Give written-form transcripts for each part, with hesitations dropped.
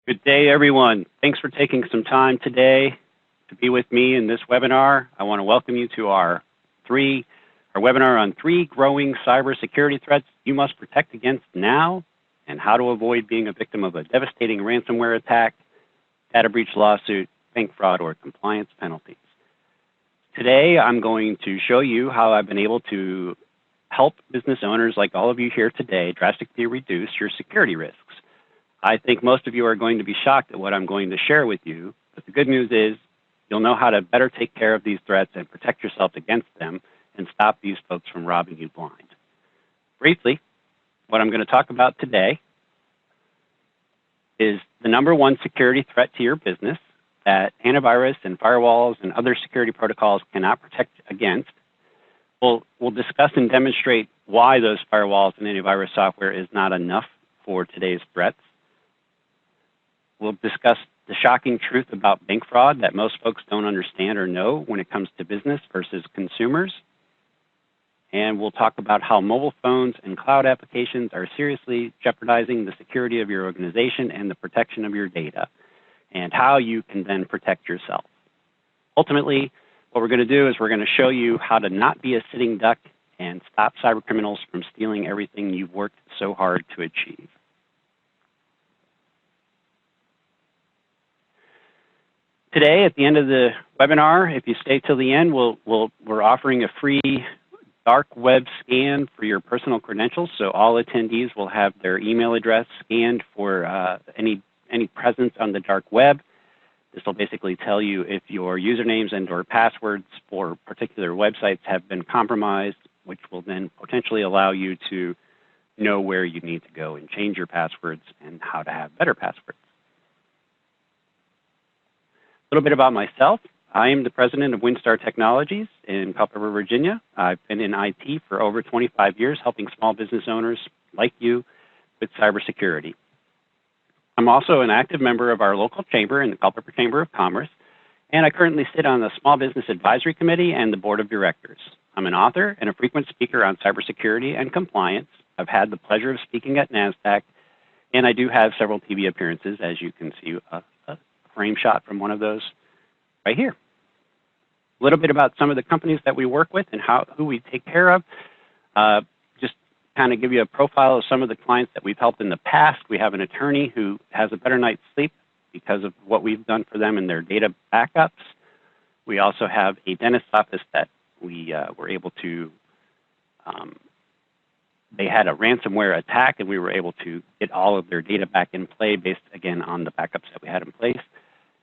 Good day, everyone. Thanks for taking some time today to be with me in this webinar. I want to welcome you to our webinar on 3 growing cybersecurity threats you must protect against now and how to avoid being a victim of a devastating ransomware attack, data breach lawsuit, bank fraud, or compliance penalties. Today, I'm going to show you how I've been able to help business owners like all of you here today drastically reduce your security risks. I think most of you are going to be shocked at what I'm going to share with you, but the good news is you'll know how to better take care of these threats and protect yourself against them and stop these folks from robbing you blind. Briefly, what I'm going to talk about today is the #1 security threat to your business that antivirus and firewalls and other security protocols cannot protect against. We'll discuss and demonstrate why those firewalls and antivirus software is not enough for today's threats. We'll discuss the shocking truth about bank fraud that most folks don't understand or know when it comes to business versus consumers. And we'll talk about how mobile phones and cloud applications are seriously jeopardizing the security of your organization and the protection of your data, and how you can then protect yourself. Ultimately, what we're going to do is we're going to show you how to not be a sitting duck and stop cyber criminals from stealing everything you've worked so hard to achieve. Today, at the end of the webinar, if you stay till the end, we're offering a free dark web scan for your personal credentials. So all attendees will have their email address scanned for any presence on the dark web. This will basically tell you if your usernames and/or passwords for particular websites have been compromised, which will then potentially allow you to know where you need to go and change your passwords and how to have better passwords. A little bit about myself. I am the president of WinStar Technologies in Culpeper, Virginia. I've been in IT for over 25 years, helping small business owners like you with cybersecurity. I'm also an active member of our local chamber in the Culpeper Chamber of Commerce, and I currently sit on the Small Business Advisory Committee and the Board of Directors. I'm an author and a frequent speaker on cybersecurity and compliance. I've had the pleasure of speaking at NASDAQ, and I do have several TV appearances, as you can see a frame shot from one of those right here. A little bit about some of the companies that we work with and who we take care of. Just kind of give you a profile of some of the clients that we've helped in the past. We have an attorney who has a better night's sleep because of what we've done for them in their data backups. We also have a dentist's office that we were able to, they had a ransomware attack, and we were able to get all of their data back in play based, again, on the backups that we had in place.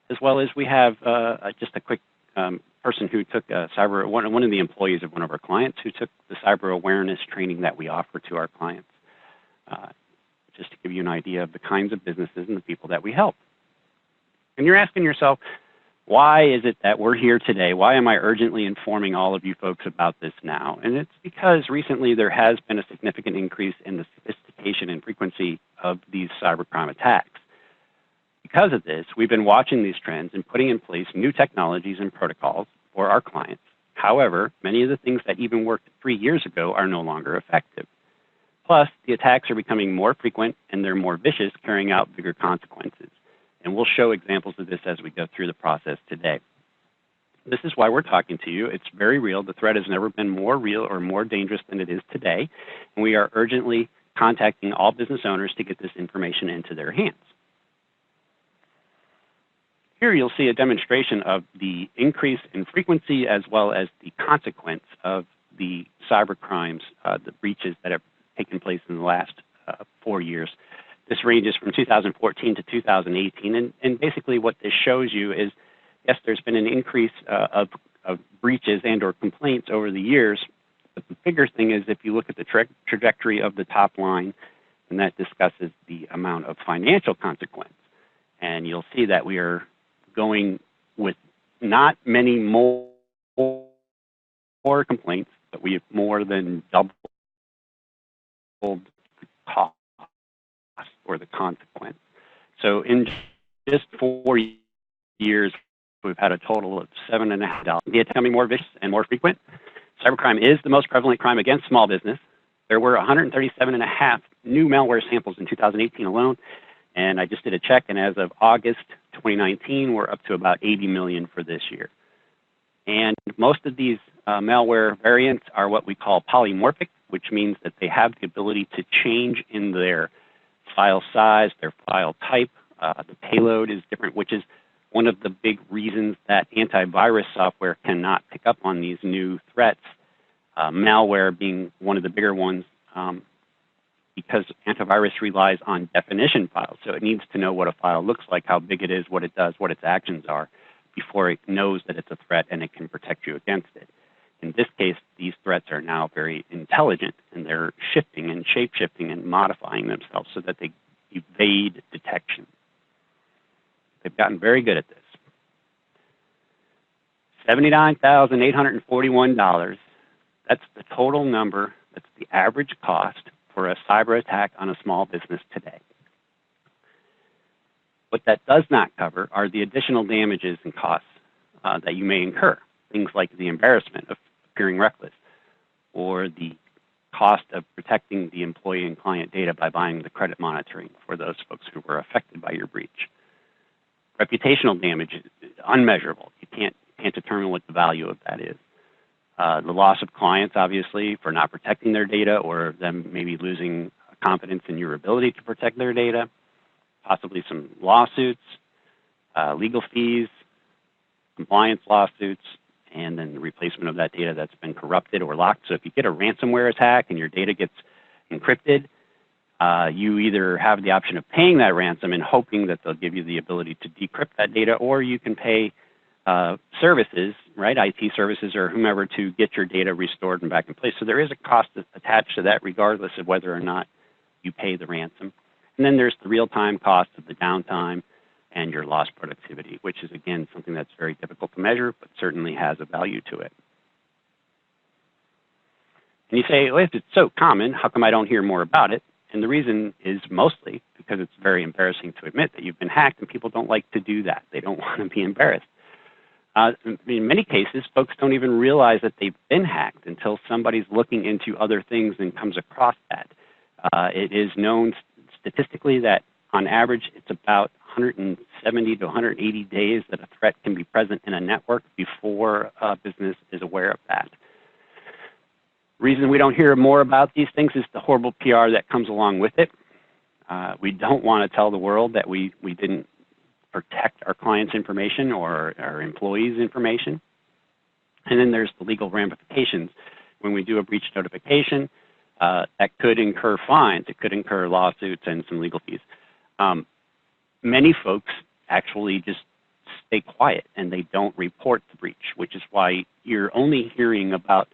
As well as we have just a quick person who took one of the employees of one of our clients who took the cyber awareness training that we offer to our clients, just to give you an idea of the kinds of businesses and the people that we help. And you're asking yourself, why is it that we're here today? Why am I urgently informing all of you folks about this now? And it's because recently there has been a significant increase in the sophistication and frequency of these cybercrime attacks. Because of this, we've been watching these trends and putting in place new technologies and protocols for our clients. However, many of the things that even worked 3 years ago are no longer effective. Plus, the attacks are becoming more frequent and they're more vicious, carrying out bigger consequences. And we'll show examples of this as we go through the process today. This is why we're talking to you. It's very real. The threat has never been more real or more dangerous than it is today. And we are urgently contacting all business owners to get this information into their hands. Here you'll see a demonstration of the increase in frequency as well as the consequence of the cyber crimes, the breaches that have taken place in the last 4 years. This ranges from 2014 to 2018, and basically what this shows you is, yes, there's been an increase of breaches and or complaints over the years, but the bigger thing is if you look at the trajectory of the top line, and that discusses the amount of financial consequence, and you'll see that we are going with not many more complaints, but we have more than doubled the cost or the consequence. So in just 4 years, we've had a total of $7.5. It's becoming more vicious and more frequent. Cybercrime is the most prevalent crime against small business. There were 137.5 new malware samples in 2018 alone, And I just did a check, and as of August 2019, we're up to about 80 million for this year. And most of these malware variants are what we call polymorphic, which means that they have the ability to change in their file size, their file type. The payload is different, which is one of the big reasons that antivirus software cannot pick up on these new threats, malware being one of the bigger ones, because antivirus relies on definition files. So it needs to know what a file looks like, how big it is, what it does, what its actions are, before it knows that it's a threat and it can protect you against it. In this case, these threats are now very intelligent, and they're shifting and shape-shifting and modifying themselves so that they evade detection. They've gotten very good at this. $79,841. That's the total number. That's the average cost for a cyber attack on a small business today. What that does not cover are the additional damages and costs that you may incur. Things like the embarrassment of appearing reckless, or the cost of protecting the employee and client data by buying the credit monitoring for those folks who were affected by your breach. Reputational damage is unmeasurable. You can't determine what the value of that is. The loss of clients, obviously, for not protecting their data, or them maybe losing confidence in your ability to protect their data. Possibly some lawsuits, legal fees, compliance lawsuits, and then the replacement of that data that's been corrupted or locked. So if you get a ransomware attack and your data gets encrypted, you either have the option of paying that ransom and hoping that they'll give you the ability to decrypt that data, or you can pay services, right, IT services or whomever, to get your data restored and back in place. So there is a cost attached to that regardless of whether or not you pay the ransom. And then there's the real-time cost of the downtime and your lost productivity, which is, again, something that's very difficult to measure, but certainly has a value to it. And you say, well, if it's so common, how come I don't hear more about it? And the reason is mostly because it's very embarrassing to admit that you've been hacked, and people don't like to do that. They don't want to be embarrassed. In many cases, folks don't even realize that they've been hacked until somebody's looking into other things and comes across that. It is known statistically that on average it's about 170 to 180 days that a threat can be present in a network before a business is aware of that. The reason we don't hear more about these things is the horrible PR that comes along with it. We don't want to tell the world that we didn't protect our clients' information or our employees' information. And then there's the legal ramifications. When we do a breach notification, that could incur fines. It could incur lawsuits and some legal fees. Many folks actually just stay quiet and they don't report the breach, which is why you're only hearing about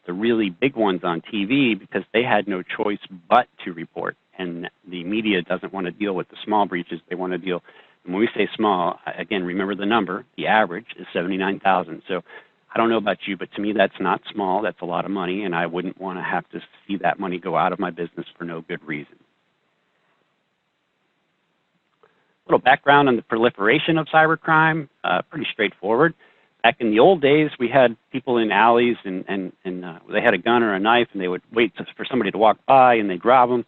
the really big ones on TV, because they had no choice but to report. And the media doesn't want to deal with the small breaches. They want to deal, and when we say small, again, remember the number, the average is 79,000. So I don't know about you, but to me that's not small. That's a lot of money, and I wouldn't want to have to see that money go out of my business for no good reason. A little background on the proliferation of cybercrime, pretty straightforward. Back in the old days, we had people in alleys, and they had a gun or a knife, and they would wait for somebody to walk by, and they'd rob them.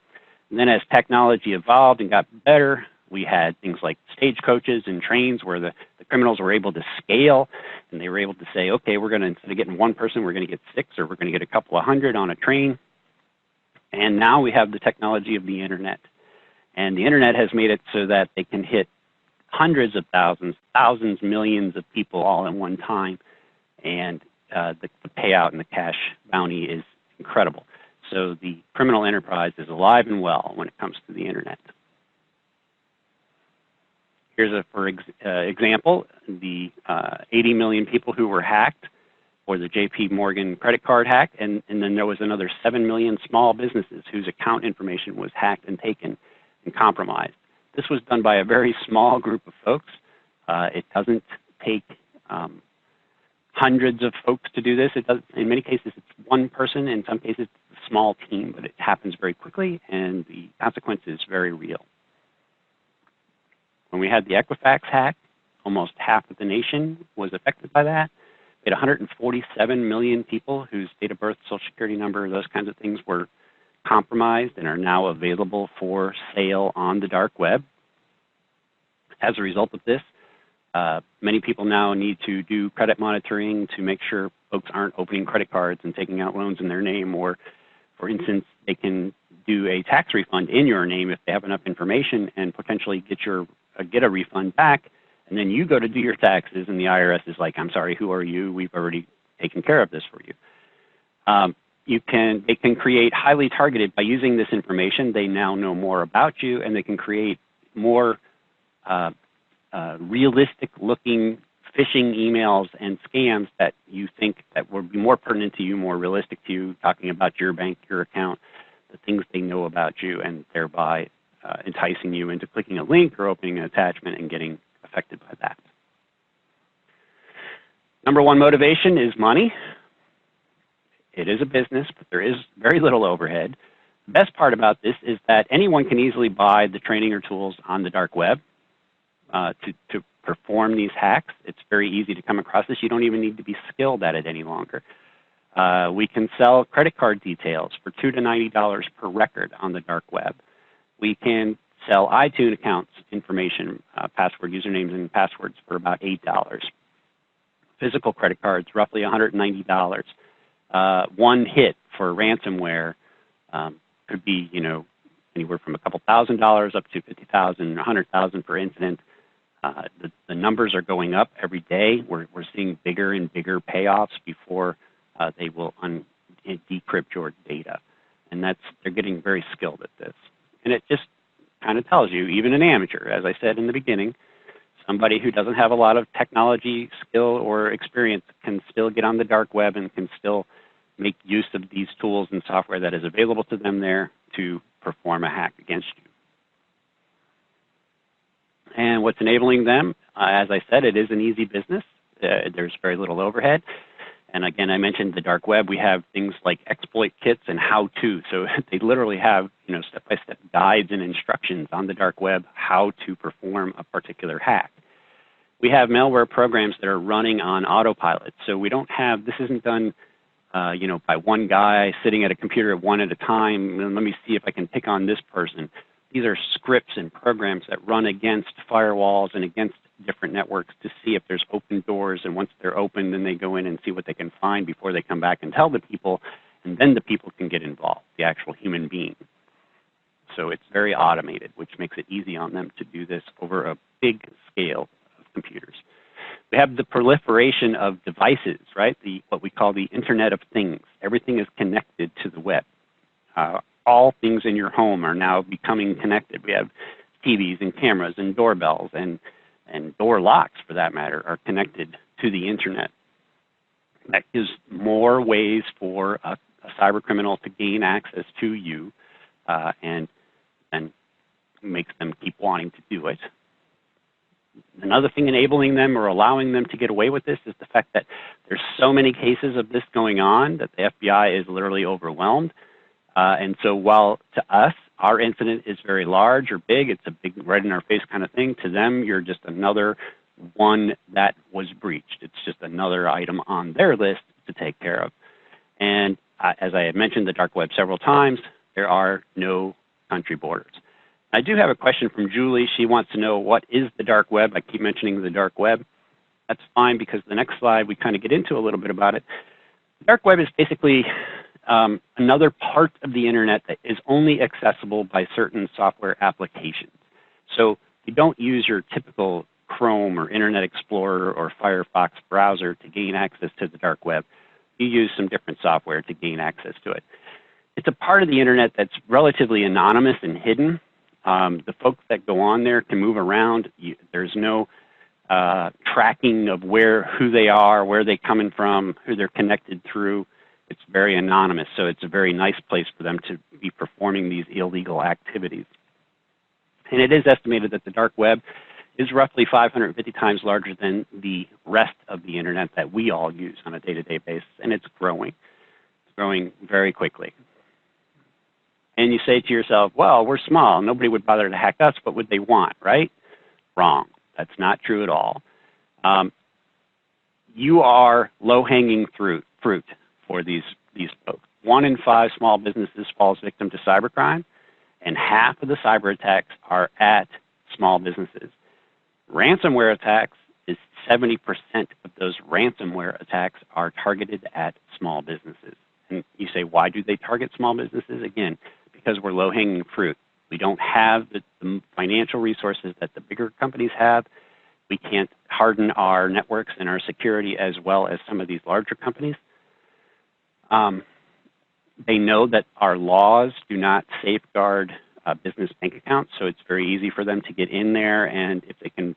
And then as technology evolved and got better, we had things like stagecoaches and trains where the criminals were able to scale, and they were able to say, okay, we're going to, instead of getting one person, we're going to get 6, or we're going to get a couple of hundred on a train. And now we have the technology of the internet. And the internet has made it so that they can hit hundreds of thousands, millions of people all at one time. And the payout and the cash bounty is incredible. So the criminal enterprise is alive and well when it comes to the internet. Here's a, for example, the 80 million people who were hacked, or the JP Morgan credit card hack, and then there was another 7 million small businesses whose account information was hacked and taken and compromised. This was done by a very small group of folks. It doesn't take hundreds of folks to do this. It does, in many cases, it's one person. In some cases, it's a small team, but it happens very quickly, and the consequence is very real. When we had the Equifax hack, almost half of the nation was affected by that. We had 147 million people whose date of birth, social security number, those kinds of things were compromised and are now available for sale on the dark web. As a result of this, many people now need to do credit monitoring to make sure folks aren't opening credit cards and taking out loans in their name, or, for instance, they can do a tax refund in your name if they have enough information and potentially get a refund back, and then you go to do your taxes and the IRS is like, I'm sorry, who are you? We've already taken care of this for you. They can create highly targeted, by using this information, they now know more about you, and they can create more realistic looking phishing emails and scams that you think that will be more pertinent to you, more realistic to you, talking about your bank, your account, the things they know about you, and thereby enticing you into clicking a link or opening an attachment and getting affected by that. Number one motivation is money. It is a business, but there is very little overhead. The best part about this is that anyone can easily buy the training or tools on the dark web to perform these hacks. It's very easy to come across this. You don't even need to be skilled at it any longer. We can sell credit card details for $2 to $90 per record on the dark web. We can sell iTunes accounts information, password, usernames, and passwords for about $8. Physical credit cards, roughly $190. One hit for ransomware could be, anywhere from a couple $1,000s up to $50,000, $100,000 per incident. The numbers are going up every day. We're seeing bigger and bigger payoffs before they will decrypt your data, and they're getting very skilled at this. And it just kind of tells you, even an amateur, as I said in the beginning, somebody who doesn't have a lot of technology skill or experience can still get on the dark web and can still make use of these tools and software that is available to them there to perform a hack against you. And what's enabling them, as I said, it is an easy business. There's very little overhead. And again, I mentioned the dark web. We have things like exploit kits and how-to. So they literally have step-by-step guides and instructions on the dark web how to perform a particular hack. We have malware programs that are running on autopilot. So we don't have, this isn't done by one guy sitting at a computer one at a time. Let me see if I can pick on this person. These are scripts and programs that run against firewalls and against different networks to see if there's open doors, and once they're open, then they go in and see what they can find before they come back and tell the people, and then the people can get involved, the actual human being. So it's very automated, which makes it easy on them to do this over a big scale of computers. We have the proliferation of devices, right? What we call the Internet of Things. Everything is connected to the web. All things in your home are now becoming connected. We have TVs and cameras and doorbells and door locks, for that matter, are connected to the Internet. That gives more ways for a cyber criminal to gain access to you and makes them keep wanting to do it. Another thing enabling them or allowing them to get away with this is the fact that there's so many cases of this going on that the FBI is literally overwhelmed. And so while to us, our incident is very large or big, it's a big right-in-our-face kind of thing, to them, you're just another one that was breached. It's just another item on their list to take care of. And as I had mentioned the dark web several times, there are no country borders. I do have a question from Julie. She wants to know, what is the dark web? I keep mentioning the dark web. That's fine, because the next slide we kind of get into a little bit about it. The dark web is basically another part of the Internet that is only accessible by certain software applications. So you don't use your typical Chrome or Internet Explorer or Firefox browser to gain access to the dark web. You use some different software to gain access to it. It's a part of the Internet that's relatively anonymous and hidden. The folks that go on there can move around. There's no tracking of who they are, where they're coming from, who they're connected through. It's very anonymous, so it's a very nice place for them to be performing these illegal activities. And it is estimated that the dark web is roughly 550 times larger than the rest of the Internet that we all use on a day-to-day basis, and it's growing. It's growing very quickly. And you say to yourself, well, we're small. Nobody would bother to hack us. What would they want, right? Wrong. That's not true at all. You are low-hanging fruit for these folks. 1 in 5 small businesses falls victim to cybercrime, and half of the cyber attacks are at small businesses. Ransomware attacks is 70% of those ransomware attacks are targeted at small businesses. And you say, why do they target small businesses? Again, because we're low-hanging fruit. We don't have the financial resources that the bigger companies have. We can't harden our networks and our security as well as some of these larger companies. They know that our laws do not safeguard business bank accounts, so it's very easy for them to get in there, and if they can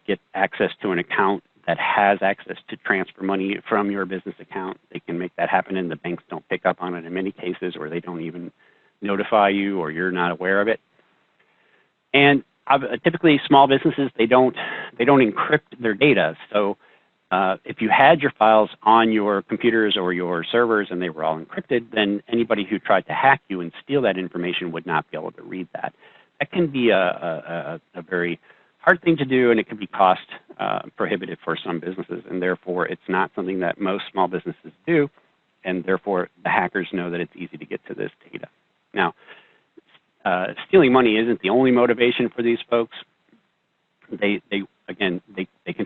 get access to an account that has access to transfer money from your business account, they can make that happen, and the banks don't pick up on it in many cases, or they don't even notify you, or you're not aware of it. And typically, small businesses, they don't encrypt their data. So if you had your files on your computers or your servers and they were all encrypted, then anybody who tried to hack you and steal that information would not be able to read that. That can be a very hard thing to do, and it can be cost prohibitive for some businesses, and therefore it's not something that most small businesses do, and therefore the hackers know that it's easy to get to this data. Now, stealing money isn't the only motivation for these folks. They can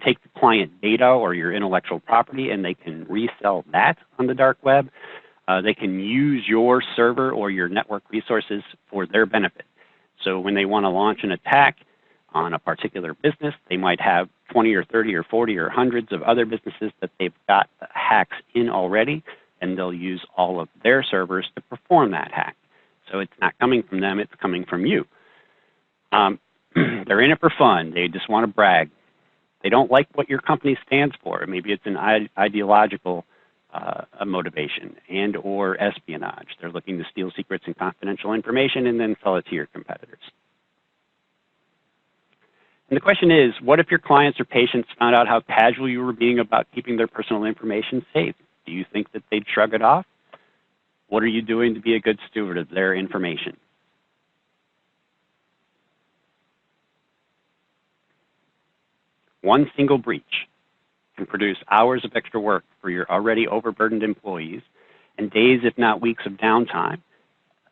take the client data or your intellectual property and they can resell that on the dark web. They can use your server or your network resources for their benefit. So when they want to launch an attack on a particular business, they might have 20 or 30 or 40 or hundreds of other businesses that they've got hacks in already, and they'll use all of their servers to perform that hack. So it's not coming from them, it's coming from you. They're in it for fun. They just want to brag. They don't like what your company stands for. Maybe it's an ideological motivation and or espionage. They're looking to steal secrets and confidential information and then sell it to your competitors. And the question is, what if your clients or patients found out how casual you were being about keeping their personal information safe? Do you think that they'd shrug it off? What are you doing to be a good steward of their information? One single breach can produce hours of extra work for your already overburdened employees and days, if not weeks, of downtime,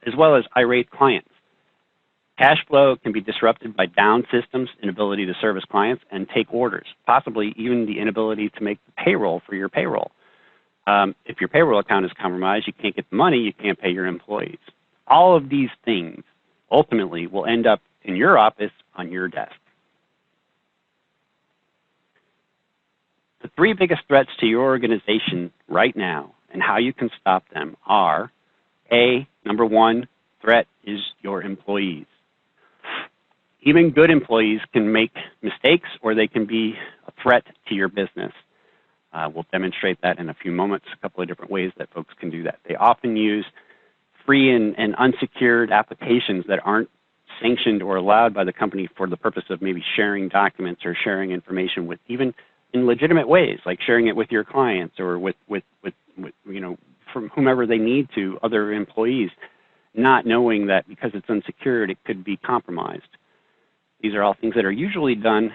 as well as irate clients. Cash flow can be disrupted by down systems, inability to service clients and take orders, possibly even the inability to make the payroll for your payroll. If your payroll account is compromised, you can't get the money, you can't pay your employees. All of these things ultimately will end up in your office on your desk. The three biggest threats to your organization right now and how you can stop them are, number one threat is your employees. Even good employees can make mistakes or they can be a threat to your business. We'll demonstrate that in a few moments, a couple of different ways that folks can do that. They often use free and unsecured applications that aren't sanctioned or allowed by the company for the purpose of maybe sharing documents or sharing information with, even in legitimate ways, like sharing it with your clients or with from whomever they need to, other employees, not knowing that because it's unsecured, it could be compromised. These are all things that are usually done,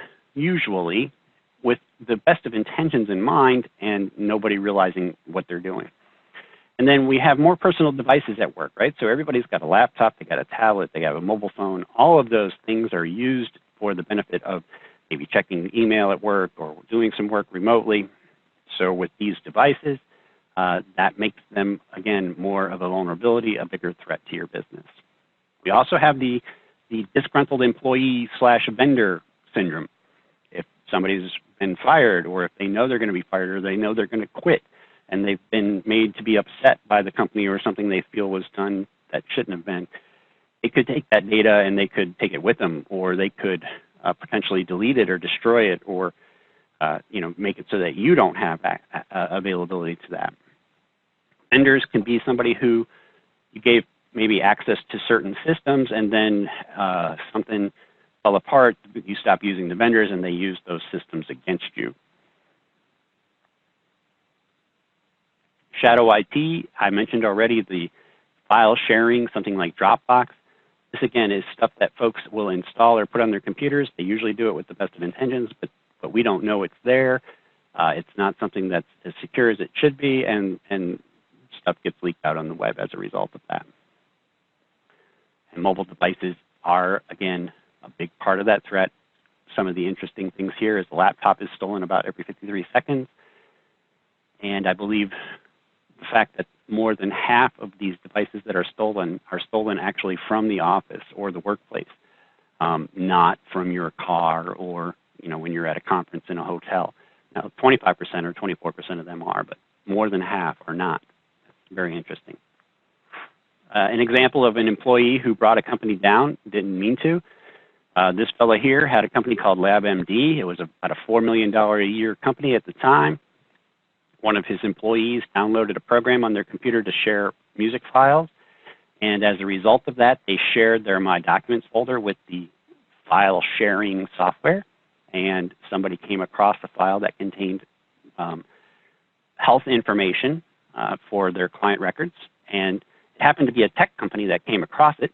with the best of intentions in mind and nobody realizing what they're doing. And then we have more personal devices at work, right? So everybody's got a laptop, they got a tablet, they have a mobile phone. All of those things are used for the benefit of maybe checking email at work or doing some work remotely. So with these devices, that makes them, again, more of a vulnerability, a bigger threat to your business. We also have the disgruntled employee / vendor syndrome. If somebody's been fired, or if they know they're going to be fired, or they know they're going to quit, and they've been made to be upset by the company or something they feel was done that shouldn't have been, they could take that data and they could take it with them, or they could potentially delete it or destroy it, or make it so that you don't have availability to that. Vendors can be somebody who you gave maybe access to certain systems and then something fell apart, you stop using the vendors and they use those systems against you. Shadow IT, I mentioned already the file sharing, something like Dropbox. This again is stuff that folks will install or put on their computers. They usually do it with the best of intentions, but we don't know it's there. It's not something that's as secure as it should be, and stuff gets leaked out on the web as a result of that. And mobile devices are, again, a big part of that threat. some of the interesting things here is the laptop is stolen about every 53 seconds. And I believe the fact that more than half of these devices that are stolen actually from the office or the workplace, not from your car or when you're at a conference in a hotel. Now, 25% or 24% of them are, but more than half are not. That's very interesting. An example of an employee who brought a company down, didn't mean to. This fellow here had a company called LabMD. It was about a $4 million a year company at the time. One of his employees downloaded a program on their computer to share music files, and as a result of that, they shared their My Documents folder with the file sharing software, and somebody came across a file that contained health information for their client records, and it happened to be a tech company that came across it.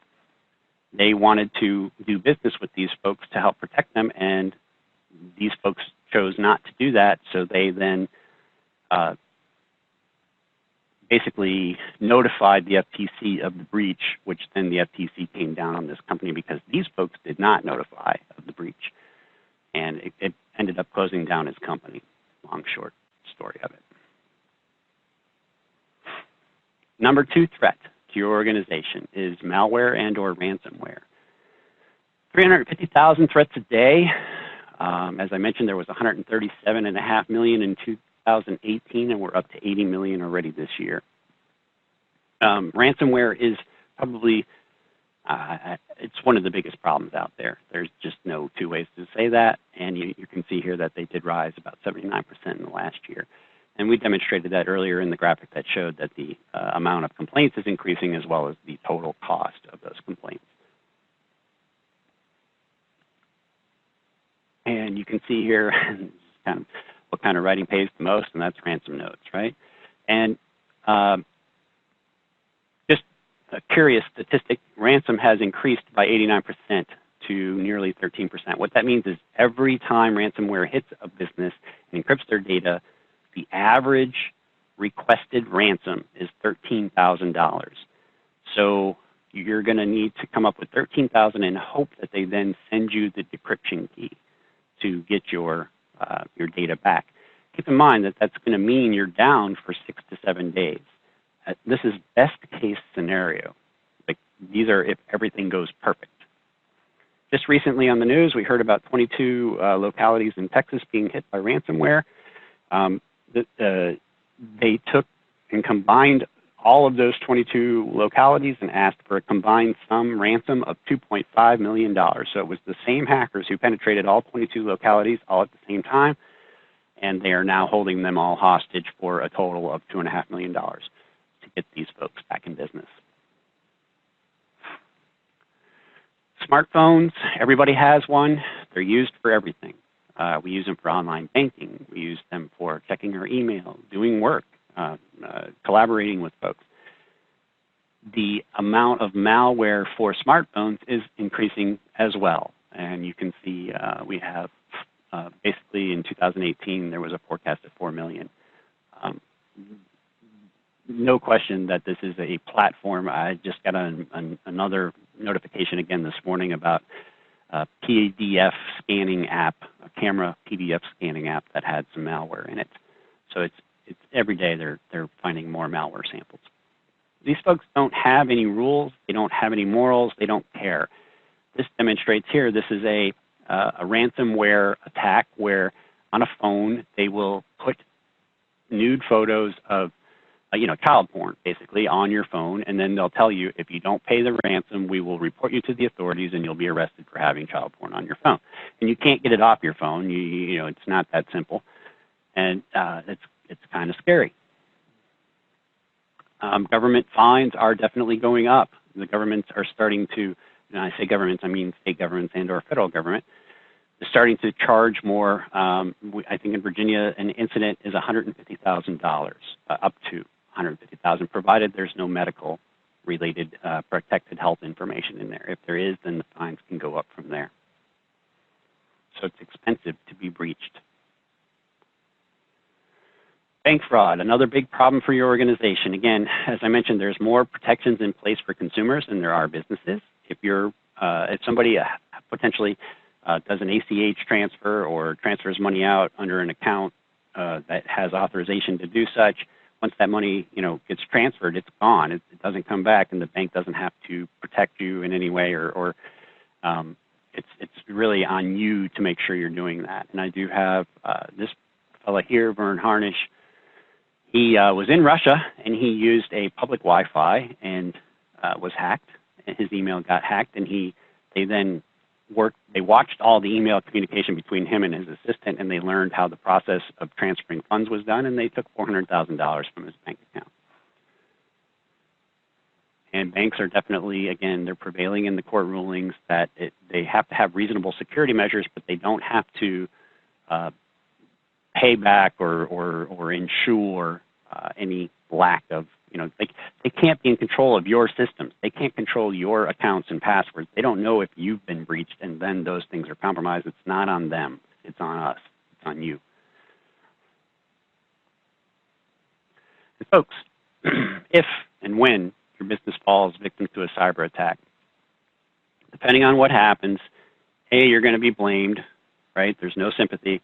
They wanted to do business with these folks to help protect them, and these folks chose not to do that, so they then basically notified the FTC of the breach, which then the FTC came down on this company because these folks did not notify of the breach. And it ended up closing down his company. Long, short story of it. Number 2 threat to your organization is malware and or ransomware. 350,000 threats a day. As I mentioned, there was 137.5 million in 2018, and we're up to 80 million already this year. Ransomware is probably, it's one of the biggest problems out there. There's just no two ways to say that, and you can see here that they did rise about 79% in the last year. And we demonstrated that earlier in the graphic that showed that the amount of complaints is increasing as well as the total cost of those complaints. And you can see here kind of what kind of writing pays the most, and that's ransom notes, right? And just a curious statistic, ransom has increased by 89% to nearly 13%. What that means is every time ransomware hits a business and encrypts their data, the average requested ransom is $13,000. So you're going to need to come up with $13,000 and hope that they then send you the decryption key to get your data back. Keep in mind that that's going to mean you're down for 6 to 7 days. This is best case scenario. Like, these are if everything goes perfect. Just recently on the news, we heard about 22 localities in Texas being hit by ransomware. They took and combined all of those 22 localities and asked for a combined sum ransom of $2.5 million. So it was the same hackers who penetrated all 22 localities all at the same time, and they are now holding them all hostage for a total of $2.5 million to get these folks back in business. Smartphones, everybody has one. They're used for everything. We use them for online banking. We use them for checking our email, doing work, collaborating with folks. The amount of malware for smartphones is increasing as well. And you can see we have basically in 2018, there was a forecast of 4 million. No question that this is a platform. I just got another notification again this morning about a PDF scanning app, a camera PDF scanning app that had some malware in it. So it's every day they're finding more malware samples. These folks don't have any rules, they don't have any morals, they don't care. This demonstrates here, this is a ransomware attack where on a phone they will put nude photos of child porn, basically, on your phone, and then they'll tell you, if you don't pay the ransom, we will report you to the authorities and you'll be arrested for having child porn on your phone. And you can't get it off your phone. It's not that simple. And it's kind of scary. Government fines are definitely going up. The governments are starting to, when I say governments, I mean state governments and or federal government, they're starting to charge more. I think in Virginia, an incident is $150,000, up to $150,000, provided there's no medical related protected health information in there. If there is, then the fines can go up from there. So it's expensive to be breached. Bank fraud, another big problem for your organization. Again, as I mentioned, there's more protections in place for consumers than there are businesses. If somebody potentially does an ACH transfer or transfers money out under an account that has authorization to do such, once that money, gets transferred, it's gone. It doesn't come back, and the bank doesn't have to protect you in any way, or it's really on you to make sure you're doing that. And I do have this fella here, Vern Harnish. He was in Russia, and he used a public Wi-Fi and was hacked. And his email got hacked, and they then watched all the email communication between him and his assistant, and they learned how the process of transferring funds was done, and they took $400,000 from his bank account. And banks are definitely, again, they're prevailing in the court rulings that they have to have reasonable security measures, but they don't have to pay back or ensure any lack of, they can't be in control of your systems. They can't control your accounts and passwords. They don't know if you've been breached and then those things are compromised. It's not on them. It's on us. It's on you. And folks, if and when your business falls victim to a cyber attack, depending on what happens, A, you're going to be blamed, right? There's no sympathy.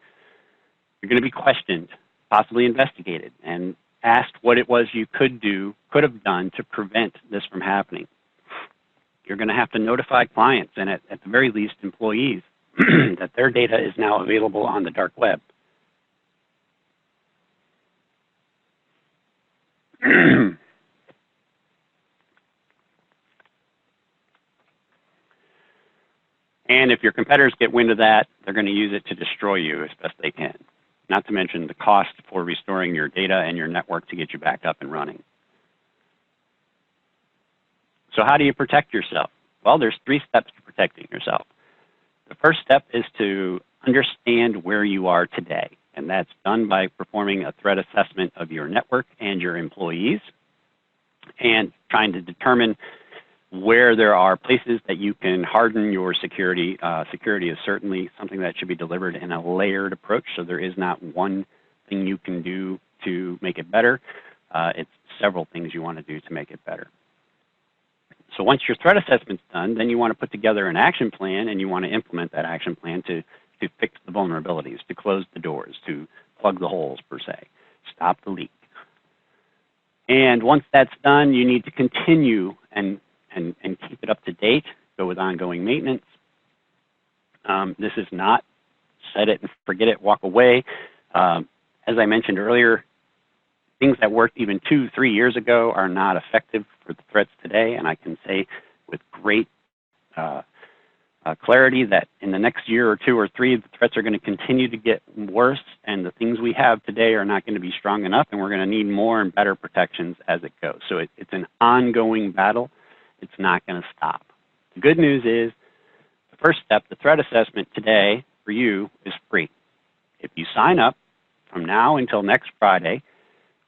You're going to be questioned, possibly investigated, and asked what it was you could have done to prevent this from happening. You're going to have to notify clients and at the very least employees that their data is now available on the dark web. And if your competitors get wind of that, they're going to use it to destroy you as best they can. Not to mention the cost for restoring your data and your network to get you back up and running. So how do you protect yourself? Well, there's 3 steps to protecting yourself. The first step is to understand where you are today, and that's done by performing a threat assessment of your network and your employees and trying to determine where there are places that you can harden your security. Security is certainly something that should be delivered in a layered approach, so there is not one thing you can do to make it better. It's several things you want to do to make it better. So once your threat assessment's done, then you want to put together an action plan, and you want to implement that action plan to fix the vulnerabilities, to close the doors, to plug the holes, per se, stop the leak. And once that's done, you need to continue and keep it up to date, go with ongoing maintenance. This is not set it and forget it, walk away. As I mentioned earlier, things that worked even 2-3 years ago are not effective for the threats today, and I can say with great clarity that in the next year or 2 or 3, the threats are going to continue to get worse, and the things we have today are not going to be strong enough, and we're going to need more and better protections as it goes. So it's an ongoing battle. It's not going to stop. The good news is the first step, the threat assessment today for you is free. If you sign up from now until next Friday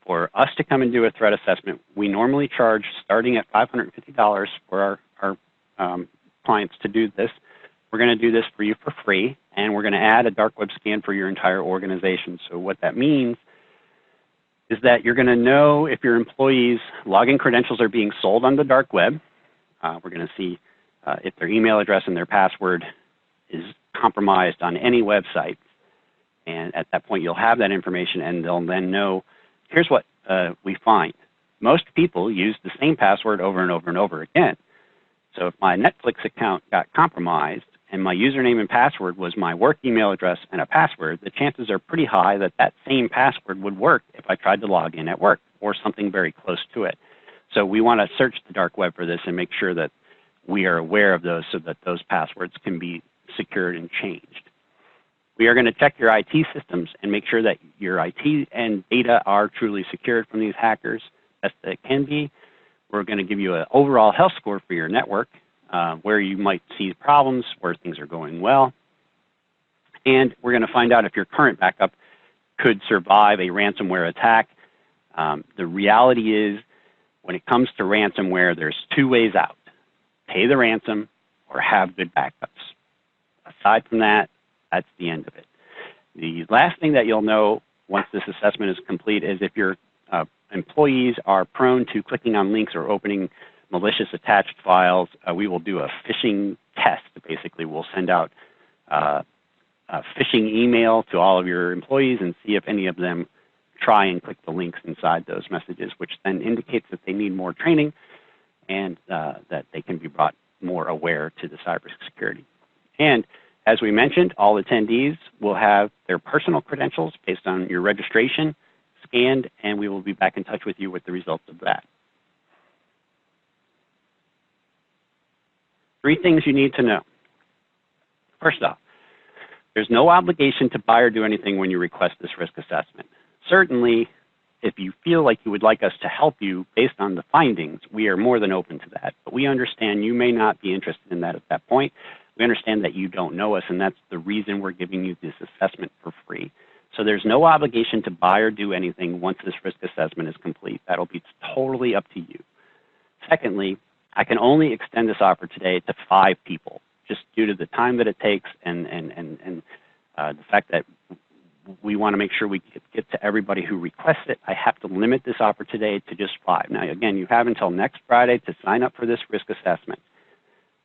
for us to come and do a threat assessment, we normally charge starting at $550 for our clients to do this. We're going to do this for you for free, and we're going to add a dark web scan for your entire organization. So what that means is that you're going to know if your employees' login credentials are being sold on the dark web. We're going to see if their email address and their password is compromised on any website. And at that point, you'll have that information, and they'll then know, here's what we find. Most people use the same password over and over and over again. So if my Netflix account got compromised and my username and password was my work email address and a password, the chances are pretty high that that same password would work if I tried to log in at work or something very close to it. So we want to search the dark web for this and make sure that we are aware of those so that those passwords can be secured and changed. We are going to check your IT systems and make sure that your IT and data are truly secured from these hackers, best they can be. We're going to give you an overall health score for your network, where you might see problems, where things are going well. And we're going to find out if your current backup could survive a ransomware attack. The reality is, when it comes to ransomware, there's 2 ways out: pay the ransom or have good backups. Aside from that, that's the end of it. The last thing that you'll know once this assessment is complete is if your employees are prone to clicking on links or opening malicious attached files, we will do a phishing test. Basically, we'll send out phishing email to all of your employees and see if any of them try and click the links inside those messages, which then indicates that they need more training and that they can be brought more aware to the cybersecurity. And as we mentioned, all attendees will have their personal credentials based on your registration scanned, and we will be back in touch with you with the results of that. 3 things you need to know. First off, there's no obligation to buy or do anything when you request this risk assessment. Certainly, if you feel like you would like us to help you based on the findings, we are more than open to that. But we understand you may not be interested in that at that point. We understand that you don't know us, and that's the reason we're giving you this assessment for free. So there's no obligation to buy or do anything once this risk assessment is complete. That'll be totally up to you. Secondly, I can only extend this offer today to 5 people, just due to the time that it takes and the fact that we want to make sure we get to everybody who requests it. I have to limit this offer today to just 5. Now, again, you have until next Friday to sign up for this risk assessment.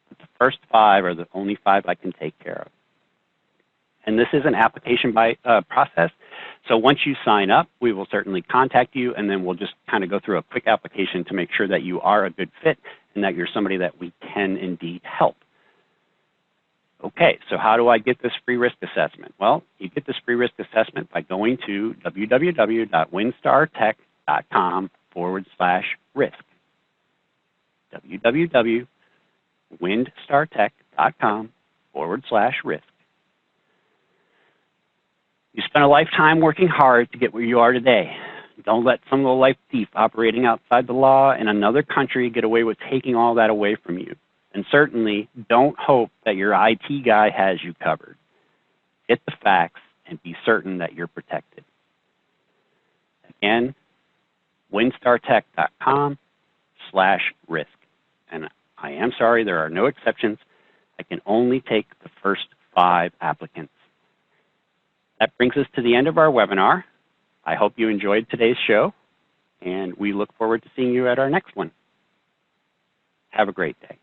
But the first 5 are the only 5 I can take care of. And this is an application process. So once you sign up, we will certainly contact you, and then we'll just kind of go through a quick application to make sure that you are a good fit and that you're somebody that we can indeed help. Okay, so how do I get this free risk assessment? Well, you get this free risk assessment by going to www.windstartech.com/risk. www.windstartech.com/risk. You spent a lifetime working hard to get where you are today. Don't let some low-life thief operating outside the law in another country get away with taking all that away from you. And certainly, don't hope that your IT guy has you covered. Get the facts and be certain that you're protected. Again, windstartech.com/risk. And I am sorry, there are no exceptions. I can only take the first 5 applicants. That brings us to the end of our webinar. I hope you enjoyed today's show, and we look forward to seeing you at our next one. Have a great day.